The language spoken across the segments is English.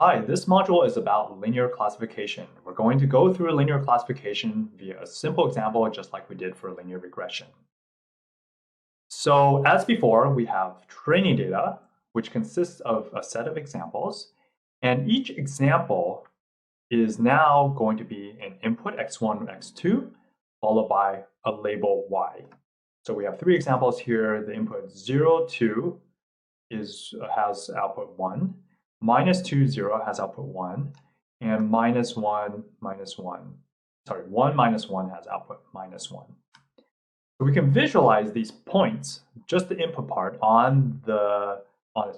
Hi, this module is about linear classification. We're going to go through linear classification via a simple example, just like we did for linear regression. So as before, we have training data, which consists of a set of examples, and each example is now going to be an input x1, x2, followed by a label y. So we have three examples here. The input 0, 2 has output 1. -2, 0 has output 1, and -1, -1. Sorry, 1 minus 1 has output -1. So we can visualize these points, just the input part, on a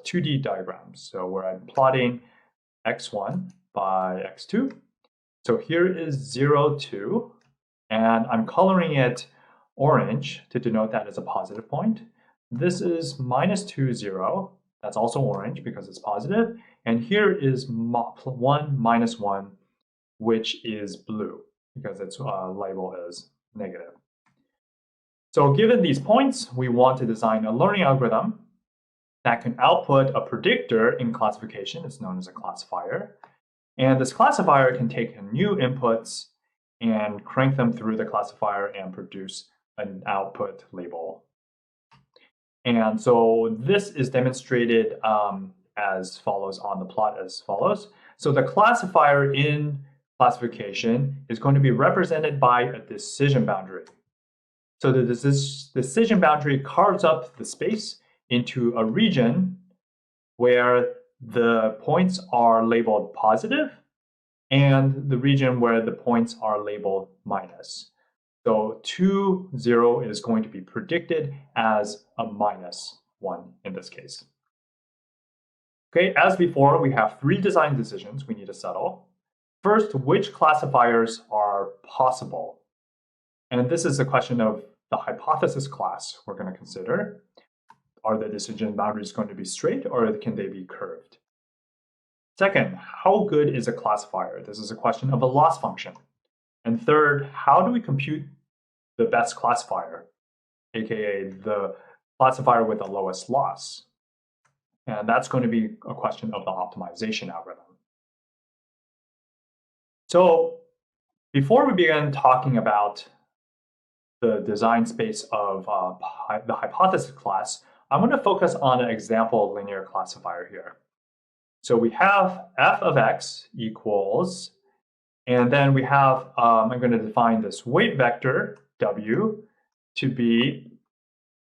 2D diagram. So where I'm plotting x1 by x2. So here is 0, 2, and I'm coloring it orange to denote that as a positive point. This is -2, 0. That's also orange because it's positive. And here is 1 minus 1, which is blue because its label is negative. So given these points, we want to design a learning algorithm that can output a predictor in classification. It's known as a classifier. And this classifier can take new inputs and crank them through the classifier and produce an output label. And so this is demonstrated as follows on the plot as follows. So the classifier in classification is going to be represented by a decision boundary. So the decision boundary carves up the space into a region where the points are labeled positive and the region where the points are labeled minus. So 2, 0 is going to be predicted as a -1 in this case. Okay, as before, we have three design decisions we need to settle. First, which classifiers are possible? And this is a question of the hypothesis class we're going to consider. Are the decision boundaries going to be straight or can they be curved? Second, how good is a classifier? This is a question of a loss function. And third, how do we compute the best classifier, aka the classifier with the lowest loss? And that's going to be a question of the optimization algorithm. So before we begin talking about the design space of the hypothesis class, I'm going to focus on an example linear classifier here. So we have f of x equals, and then we have, I'm going to define this weight vector, w, to be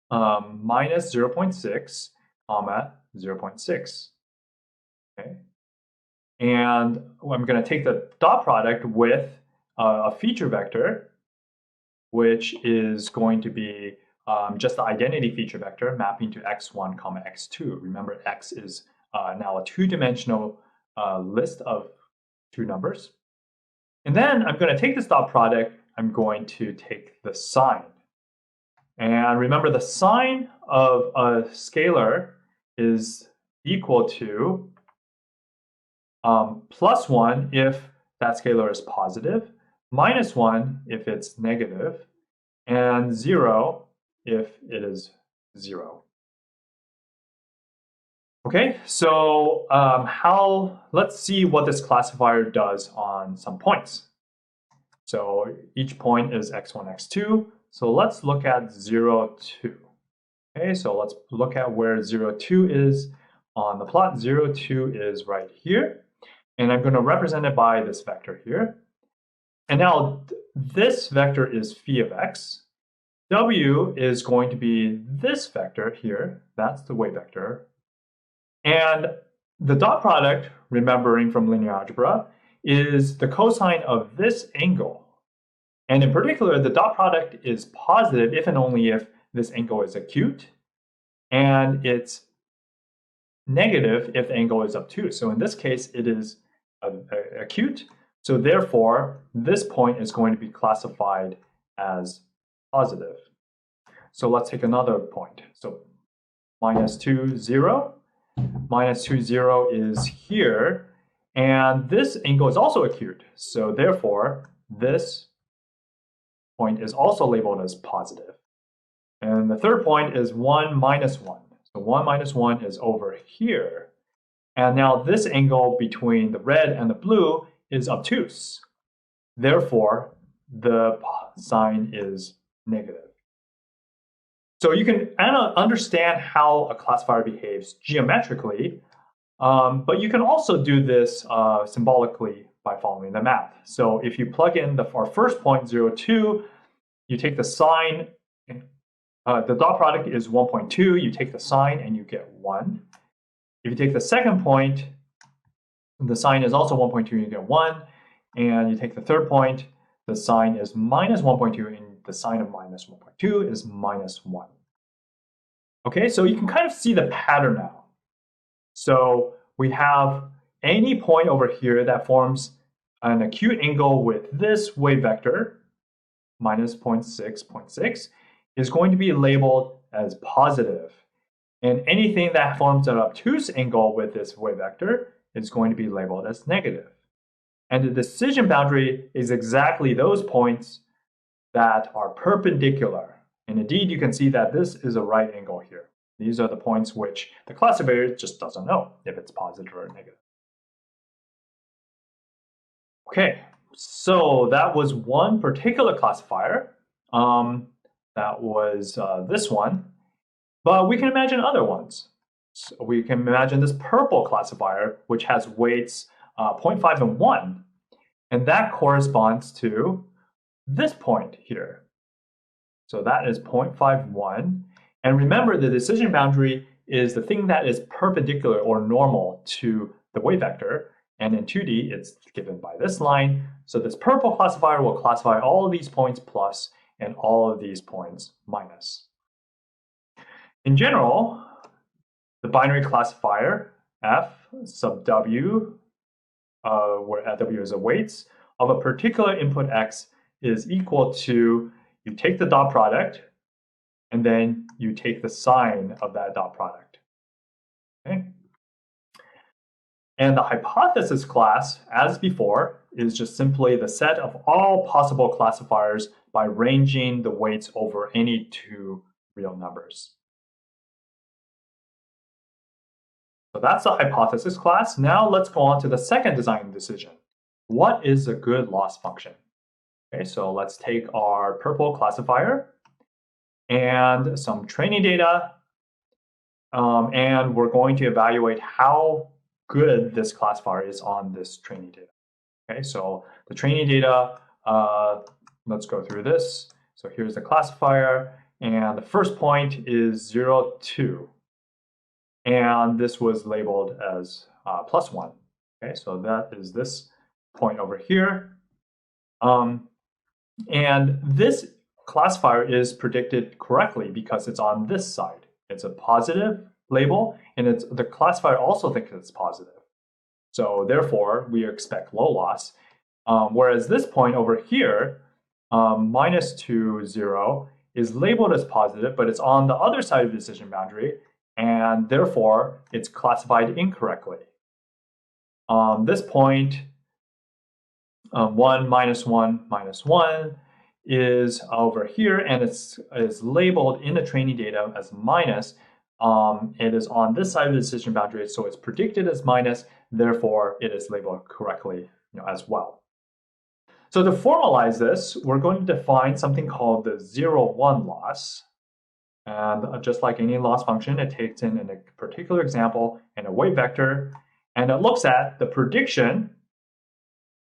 minus 0.6, comma 0.6. Okay. And I'm going to take the dot product with a feature vector, which is going to be just the identity feature vector mapping to x1, comma x2. Remember, x is now a two-dimensional list of two numbers. And then I'm going to take this dot product, I'm going to take the sign. And remember, the sign of a scalar is equal to +1 if that scalar is positive, -1 if it's negative, and 0 if it is 0. Okay, so let's see what this classifier does on some points. So each point is x1, x2. So let's look at 0, 2. Okay, so let's look at where 0, 2 is on the plot. 0, 2 is right here. And I'm going to represent it by this vector here. And now this vector is phi of x. W is going to be this vector here. That's the weight vector. And the dot product, remembering from linear algebra, is the cosine of this angle. And in particular, the dot product is positive if and only if this angle is acute, and it's negative if the angle is obtuse. So in this case, it is acute. So therefore, this point is going to be classified as positive. So let's take another point. So -2, 0. -2, 0 is here. And this angle is also acute. So therefore, this point is also labeled as positive. And the third point is 1 minus 1. So 1 minus 1 is over here. And now this angle between the red and the blue is obtuse. Therefore, the sign is negative. So you can understand how a classifier behaves geometrically, but you can also do this symbolically by following the math. So if you plug in our first point, 0, 2, you take the sign, the dot product is 1.2, you take the sign and you get 1. If you take the second point, the sign is also 1.2, you get 1. And you take the third point, the sign is minus 1.2, and the sign of minus 1.2 is minus 1. Okay, so you can kind of see the pattern now. So we have any point over here that forms an acute angle with this wave vector, minus 0.6, 0.6, is going to be labeled as positive. And anything that forms an obtuse angle with this wave vector is going to be labeled as negative. And the decision boundary is exactly those points that are perpendicular. And indeed, you can see that this is a right angle here. These are the points which the classifier just doesn't know if it's positive or negative. Okay, so that was one particular classifier. That was this one. But we can imagine other ones. So we can imagine this purple classifier, which has weights 0.5 and 1. And that corresponds to this point here. So that is 0.51. And remember, the decision boundary is the thing that is perpendicular or normal to the wave vector. And in 2D, it's given by this line. So this purple classifier will classify all of these points plus and all of these points minus. In general, the binary classifier f sub w, where w is the weights, of a particular input x is equal to, you take the dot product, and then you take the sign of that dot product. Okay? And the hypothesis class, as before, is just simply the set of all possible classifiers by ranging the weights over any two real numbers. So that's the hypothesis class. Now let's go on to the second design decision. What is a good loss function? Okay, so let's take our purple classifier and some training data, and we're going to evaluate how good this classifier is on this training data. Okay, so the training data, let's go through this. So here's the classifier, and the first point is 0, 2. And this was labeled as plus 1. Okay, so that is this point over here. And this classifier is predicted correctly because it's on this side. It's a positive label, and the classifier also thinks it's positive. So therefore, we expect low loss. Whereas this point over here, minus 2, 0, is labeled as positive, but it's on the other side of the decision boundary, and therefore, it's classified incorrectly. This point, 1, minus 1, minus 1, is over here, and it's labeled in the training data as minus. It is on this side of the decision boundary, so it's predicted as minus, therefore, it is labeled correctly as well. So to formalize this, we're going to define something called the 0, 1 loss. And just like any loss function, it takes in a particular example and a wave vector, and it looks at the prediction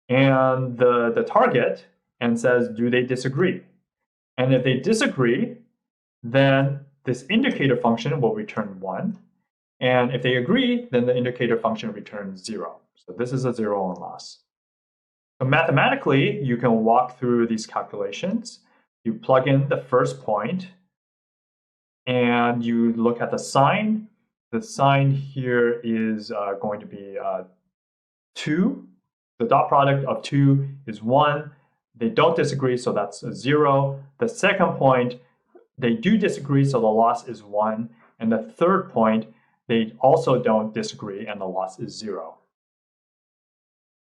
and the target and says, do they disagree? And if they disagree, then this indicator function will return 1. And if they agree, then the indicator function returns 0. So this is a 0, 1 loss. So mathematically, you can walk through these calculations. You plug in the first point, and you look at the sign. The sign here is going to be 2. The dot product of 2 is 1. They don't disagree, so that's a 0. The second point, they do disagree, so the loss is 1. And the third point, they also don't disagree, and the loss is 0.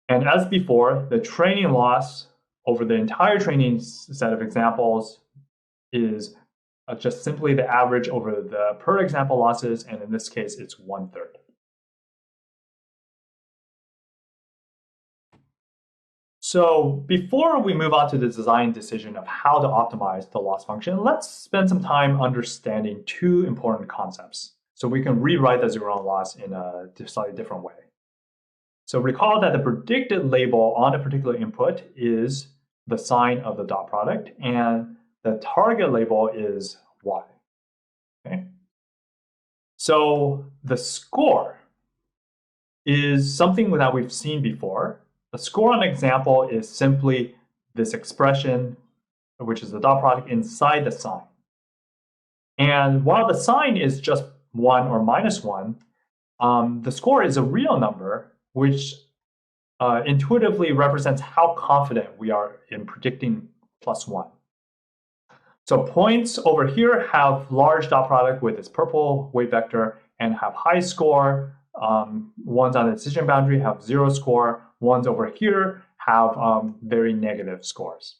And as before, the training loss over the entire training set of examples is just simply the average over the per example losses, and in this case, it's 1/3. So before we move on to the design decision of how to optimize the loss function, let's spend some time understanding two important concepts so we can rewrite the zero loss in a slightly different way. So recall that the predicted label on a particular input is the sign of the dot product, and the target label is y. Okay? So the score is something that we've seen before. The score on an example is simply this expression, which is the dot product inside the sign. And while the sign is just 1 or -1, the score is a real number, which intuitively represents how confident we are in predicting +1. So points over here have large dot product with its purple weight vector and have high score. Ones on the decision boundary have 0 score. Ones over here have very negative scores.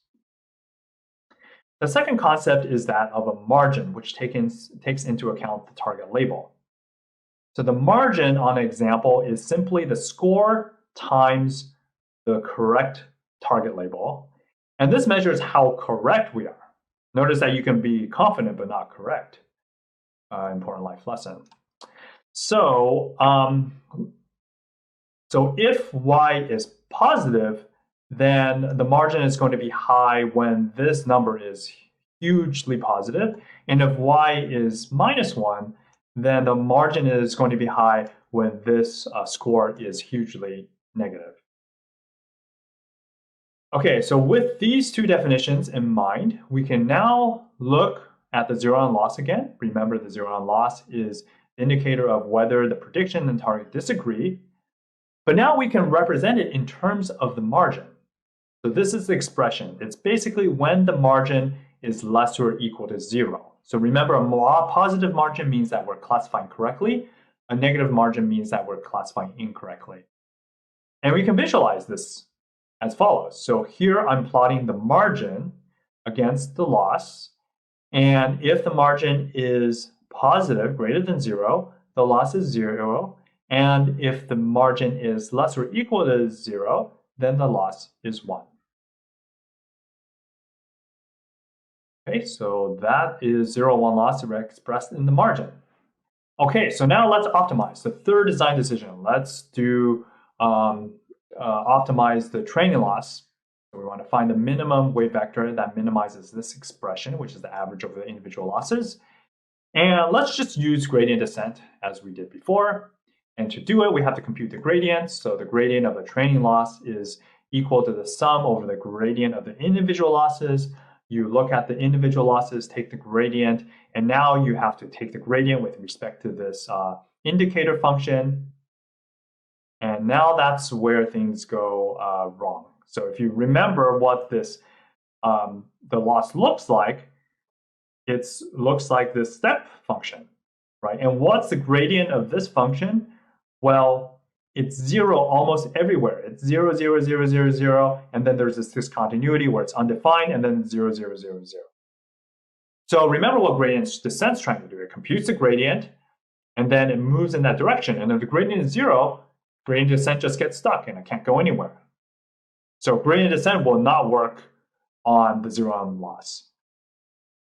The second concept is that of a margin, which takes into account the target label. So the margin on an example is simply the score times the correct target label. And this measures how correct we are. Notice that you can be confident but not correct. Important life lesson. So, if y is positive, then the margin is going to be high when this number is hugely positive. And if y is -1, then the margin is going to be high when this score is hugely negative. Okay, so with these two definitions in mind, we can now look at the zero-on loss again. Remember, the zero-on loss is the indicator of whether the prediction and target disagree. But now we can represent it in terms of the margin. So this is the expression. It's basically when the margin is less or equal to 0. So remember, a positive margin means that we're classifying correctly. A negative margin means that we're classifying incorrectly. And we can visualize this as follows. So here I'm plotting the margin against the loss. And if the margin is positive, greater than 0, the loss is 0. And if the margin is less or equal to 0, then the loss is 1. Okay, so that is 0-1 loss expressed in the margin. Okay, so now let's optimize the third design decision. Let's do optimize the training loss. So we want to find the minimum weight vector that minimizes this expression, which is the average of the individual losses. And let's just use gradient descent as we did before. And to do it, we have to compute the gradient. So the gradient of the training loss is equal to the sum over the gradient of the individual losses. You look at the individual losses, take the gradient, and now you have to take the gradient with respect to this indicator function. And now that's where things go wrong. So if you remember what this the loss looks like, it looks like this step function, right? And what's the gradient of this function? Well, it's 0 almost everywhere. It's 0, 0, 0, 0, 0, and then there's this discontinuity where it's undefined, and then 0, 0, 0, 0. So remember what gradient descent's trying to do. It computes the gradient, and then it moves in that direction. And if the gradient is 0, gradient descent just gets stuck, and it can't go anywhere. So gradient descent will not work on the zero-on loss.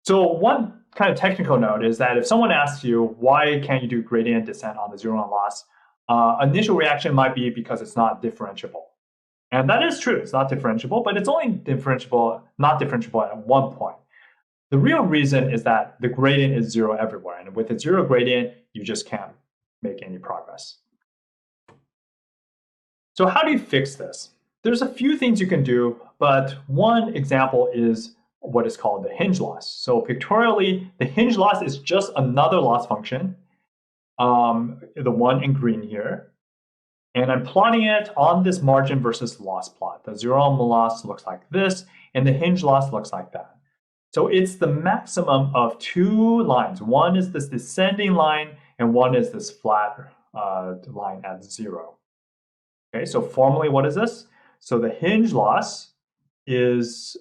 So one kind of technical note is that if someone asks you, why can't you do gradient descent on the zero-on loss, initial reaction might be because it's not differentiable. And that is true, it's not differentiable, but it's only not differentiable at one point. The real reason is that the gradient is 0 everywhere, and with a 0 gradient, you just can't make any progress. So how do you fix this? There's a few things you can do, but one example is what is called the hinge loss. So pictorially, the hinge loss is just another loss function, the one in green here. And I'm plotting it on this margin versus loss plot. The zero-on loss looks like this, and the hinge loss looks like that. So it's the maximum of two lines. One is this descending line, and one is this flat line at 0. Okay, so formally, what is this? So the hinge loss is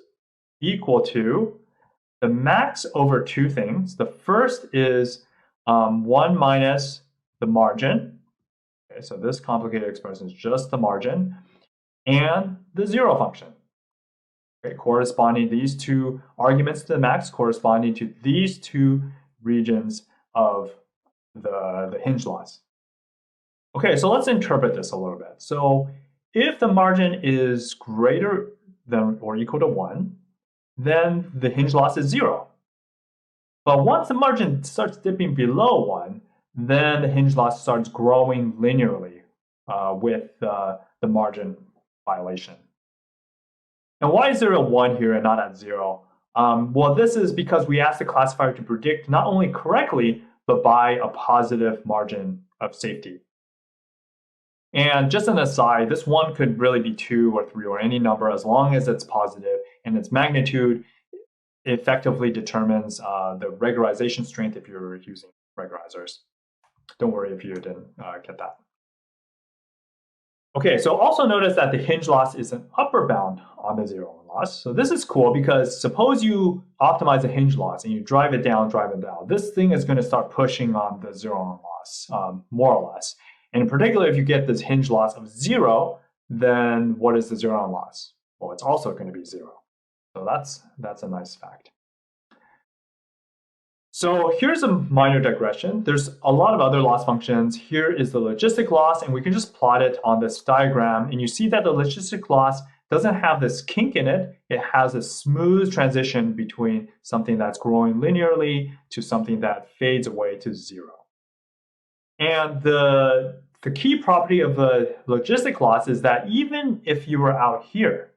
equal to the max over two things. The first is 1 minus the margin. Okay, so this complicated expression is just the margin. and the 0 function. Okay, corresponding these two arguments to the max corresponding to these two regions of the hinge loss. Okay, so let's interpret this a little bit. So if the margin is greater than or equal to 1, then the hinge loss is 0. But once the margin starts dipping below 1, then the hinge loss starts growing linearly with the margin violation. And why is there a 1 here and not at 0? Well, this is because we asked the classifier to predict not only correctly, but by a positive margin of safety. And just an aside, this 1 could really be 2 or 3 or any number as long as it's positive, and its magnitude effectively determines the regularization strength if you're using regularizers. Don't worry if you didn't get that. Okay, so also notice that the hinge loss is an upper bound on the 0 loss. So this is cool because suppose you optimize the hinge loss and you drive it down. This thing is going to start pushing on the 0 loss, more or less. And in particular, if you get this hinge loss of 0, then what is the 0 loss? Well, it's also going to be 0. So that's a nice fact. So here's a minor digression. There's a lot of other loss functions. Here is the logistic loss, and we can just plot it on this diagram. And you see that the logistic loss doesn't have this kink in it. It has a smooth transition between something that's growing linearly to something that fades away to 0. And the key property of the logistic loss is that even if you were out here,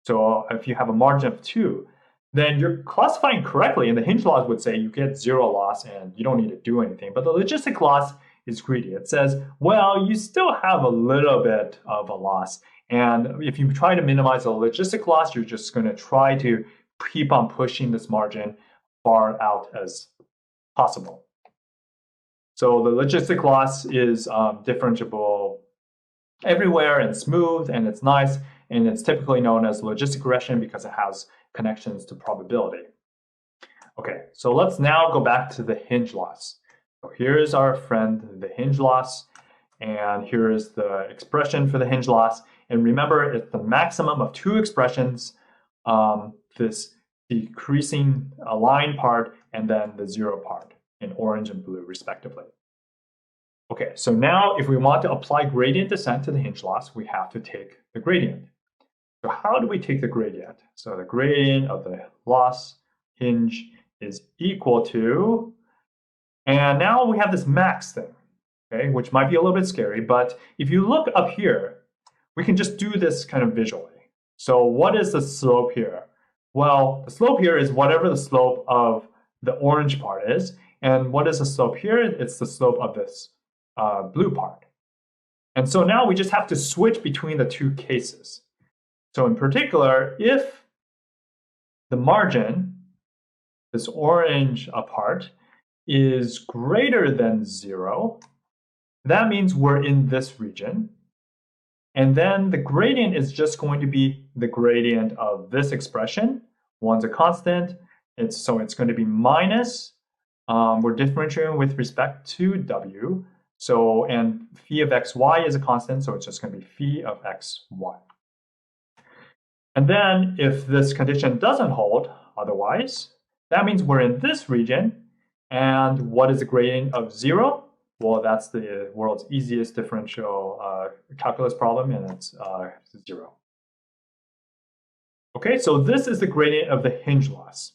so if you have a margin of 2, then you're classifying correctly, and the hinge loss would say you get 0 loss and you don't need to do anything. But the logistic loss is greedy. It says, well, you still have a little bit of a loss. And if you try to minimize the logistic loss, you're just going to try to keep on pushing this margin far out as possible. So the logistic loss is differentiable everywhere and smooth, and it's nice. And it's typically known as logistic regression because it has connections to probability. Okay, so let's now go back to the hinge loss. So here's our friend, the hinge loss, and here is the expression for the hinge loss. And remember, it's the maximum of 2 expressions, this decreasing line part and then the 0 part in orange and blue, respectively. Okay, so now if we want to apply gradient descent to the hinge loss, we have to take the gradient. So how do we take the gradient? So the gradient of the loss hinge is equal to, and now we have this max thing, okay, which might be a little bit scary, but if you look up here, we can just do this kind of visually. So what is the slope here? Well, the slope here is whatever the slope of the orange part is, and what is the slope here? It's the slope of this blue part. And so now we just have to switch between the 2 cases. So in particular, if the margin, this orange part, is greater than 0, that means we're in this region. And then the gradient is just going to be the gradient of this expression. 1's a constant, so it's going to be minus, we're differentiating with respect to w. So, and phi of xy is a constant, so it's just going to be phi of xy. And then if this condition doesn't hold otherwise, that means we're in this region. And what is the gradient of 0? Well, that's the world's easiest differential calculus problem, and it's 0. Okay, so this is the gradient of the hinge loss.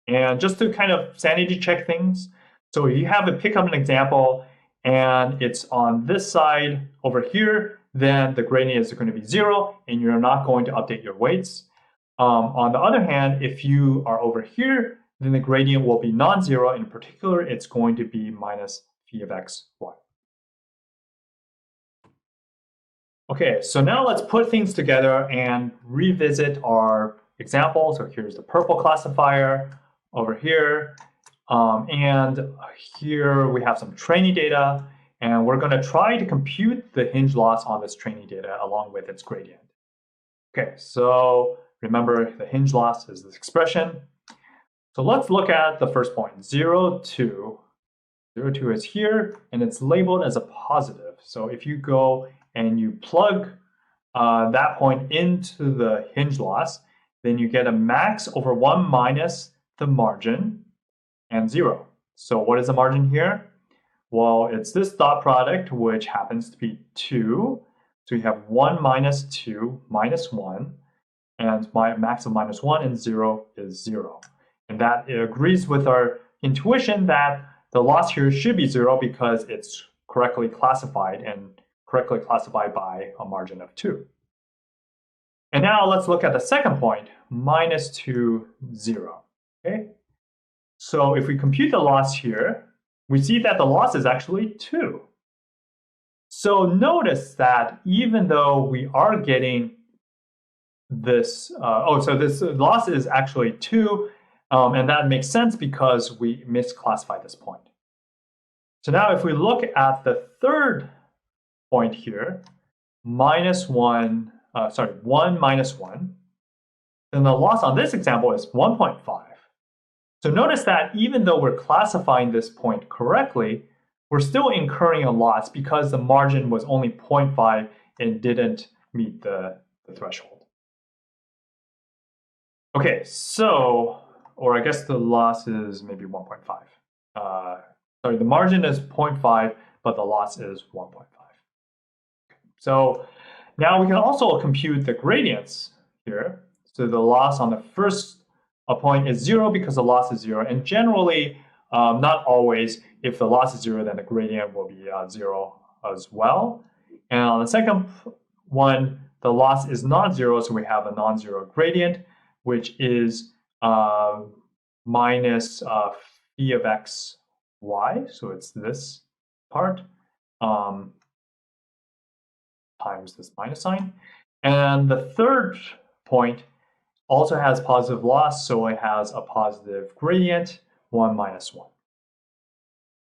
And just to kind of sanity check things, so if you have to pick up an example and it's on this side over here, then the gradient is going to be 0, and you're not going to update your weights. On the other hand, if you are over here, then the gradient will be non-zero. In particular, it's going to be minus phi of x, y. Okay, so now let's put things together and revisit our example. So here's the purple classifier over here. And here we have some training data. And we're going to try to compute the hinge loss on this training data along with its gradient. Okay, so remember the hinge loss is this expression. So let's look at the first point, 0, 2. 0, 2 is here, and it's labeled as a positive. So if you go and you plug that point into the hinge loss, then you get a max over 1 minus the margin and 0. So what is the margin here? Well, it's this dot product, which happens to be 2. So you have 1 minus 2 minus 1, and my max of minus 1 and 0 is 0. And that agrees with our intuition that the loss here should be 0 because it's correctly classified and correctly classified by a margin of 2. And now let's look at the second point, minus 2, 0. Okay? So if we compute the loss here, we see that the loss is actually 2. So notice that even though we are getting this, so this loss is actually 2, and that makes sense because we misclassified this point. So now if we look at the third point here, 1 minus 1, then the loss on this example is 1.5. So notice that even though we're classifying this point correctly, we're still incurring a loss because the margin was only 0.5 and didn't meet the threshold. Okay, so, or I guess the loss is maybe 1.5. Sorry, the margin is 0.5, but the loss is 1.5. So now we can also compute the gradients here. So the loss on the first point is 0 because the loss is 0. And generally, not always, if the loss is 0, then the gradient will be 0 as well. And on the second one, the loss is non-zero, so we have a non-zero gradient, which is minus phi of x, y. So it's this part times this minus sign. And the third point also has positive loss, so it has a positive gradient, 1 minus 1.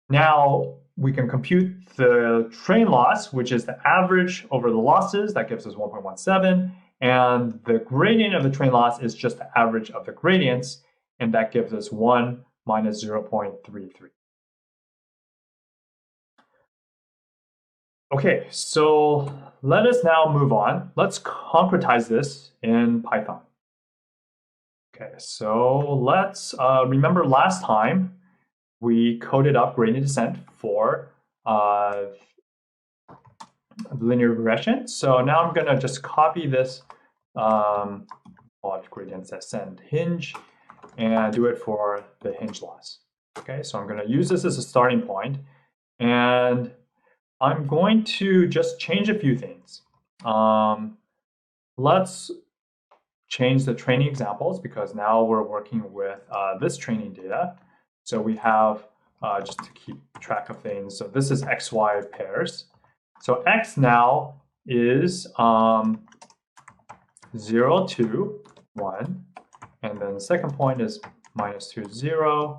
Now we can compute the train loss, which is the average over the losses. That gives us 1.17. And the gradient of the train loss is just the average of the gradients, and that gives us 1 minus 0.33. Okay, so let us now move on. Let's concretize this in Python. Okay, so let's remember last time we coded up gradient descent for linear regression. So now I'm going to just copy this gradient descent hinge and do it for the hinge loss. Okay, so I'm going to use this as a starting point, and I'm going to just change a few things. Let's change the training examples because now we're working with this training data. So we have, just to keep track of things, so this is XY pairs. So X now is 0, 2, 1. And then the second point is minus 2, 0.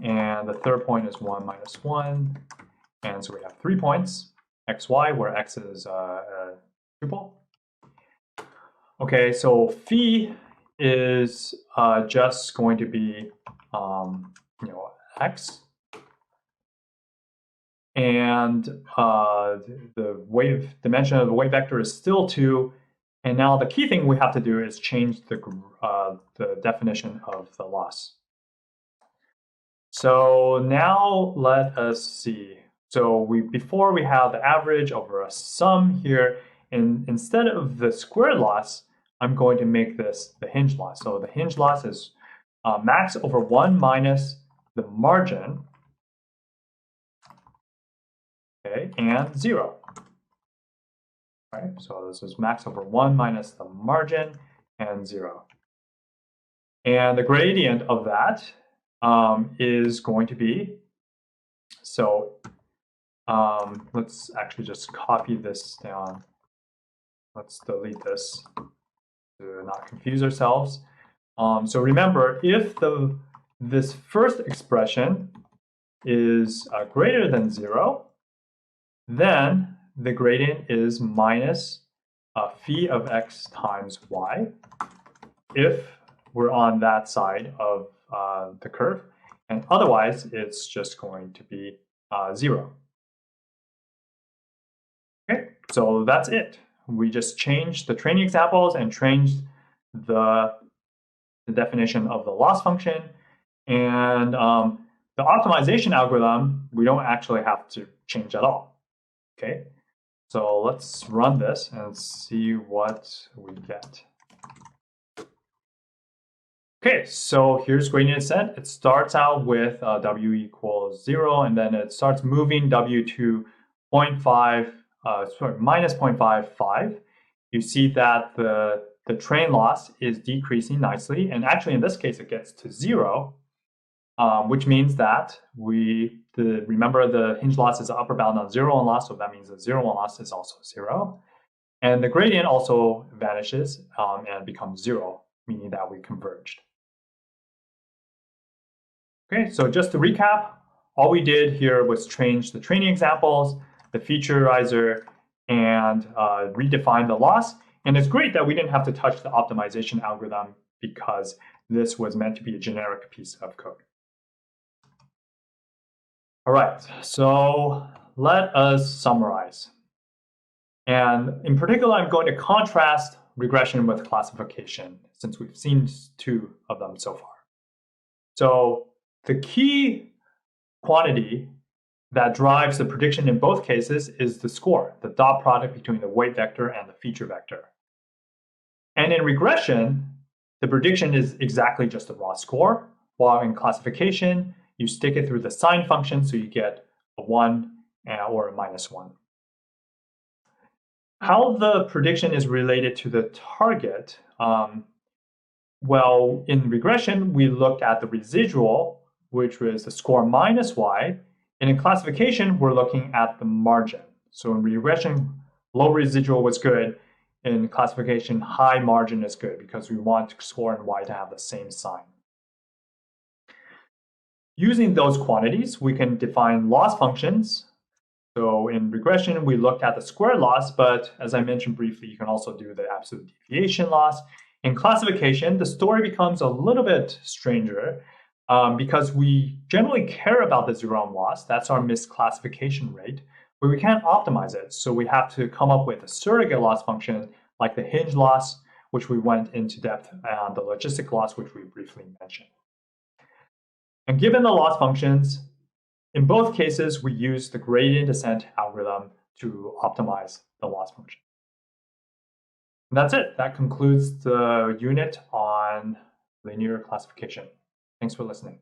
And the third point is 1, minus 1. And so we have 3 points, XY, where X is a tuple. Okay, so phi is just going to be, X. And the wave dimension of the wave vector is still 2. And now the key thing we have to do is change the definition of the loss. So now let us see. So before we have the average over a sum here, and instead of the squared loss, I'm going to make this the hinge loss. So the hinge loss is max over 1 minus the margin, okay, and 0. All right, so this is max over 1 minus the margin and 0. And the gradient of that is going to be, so let's actually just copy this down. Let's delete this to not confuse ourselves. So remember, if this first expression is greater than 0, then the gradient is minus phi of x times y if we're on that side of the curve, and otherwise it's just going to be 0. Okay, so that's it. we just changed the training examples and changed the definition of the loss function. And the optimization algorithm, we don't actually have to change at all. Okay, so let's run this and see what we get. Okay, so here's gradient descent. It starts out with w equals 0, and then it starts moving w to minus 0.55. You see that the train loss is decreasing nicely, and actually in this case it gets to 0, which means that remember the hinge loss is the upper bound on 0 on loss, so that means the 0 on loss is also 0. And the gradient also vanishes and becomes 0, meaning that we converged. Okay, so just to recap, all we did here was change the training examples, the featureizer, and redefine the loss. And it's great that we didn't have to touch the optimization algorithm because this was meant to be a generic piece of code. All right, so let us summarize. And in particular, I'm going to contrast regression with classification, since we've seen 2 of them so far. So the key quantity that drives the prediction in both cases is the score, the dot product between the weight vector and the feature vector. And in regression, the prediction is exactly just the raw score, while in classification, you stick it through the sign function, so you get a 1 or a -1. How the prediction is related to the target, well, in regression, we looked at the residual, which was the score minus y, and in classification, we're looking at the margin. So in regression, low residual was good. In classification, high margin is good because we want score and y to have the same sign. Using those quantities, we can define loss functions. So in regression, we looked at the square loss, but as I mentioned briefly, you can also do the absolute deviation loss. In classification, the story becomes a little bit stranger because we generally care about the 0 loss. That's our misclassification rate, but we can't optimize it. So we have to come up with a surrogate loss function like the hinge loss, which we went into depth, and the logistic loss, which we briefly mentioned. And given the loss functions, in both cases, we use the gradient descent algorithm to optimize the loss function. And that's it. That concludes the unit on linear classification. Thanks for listening.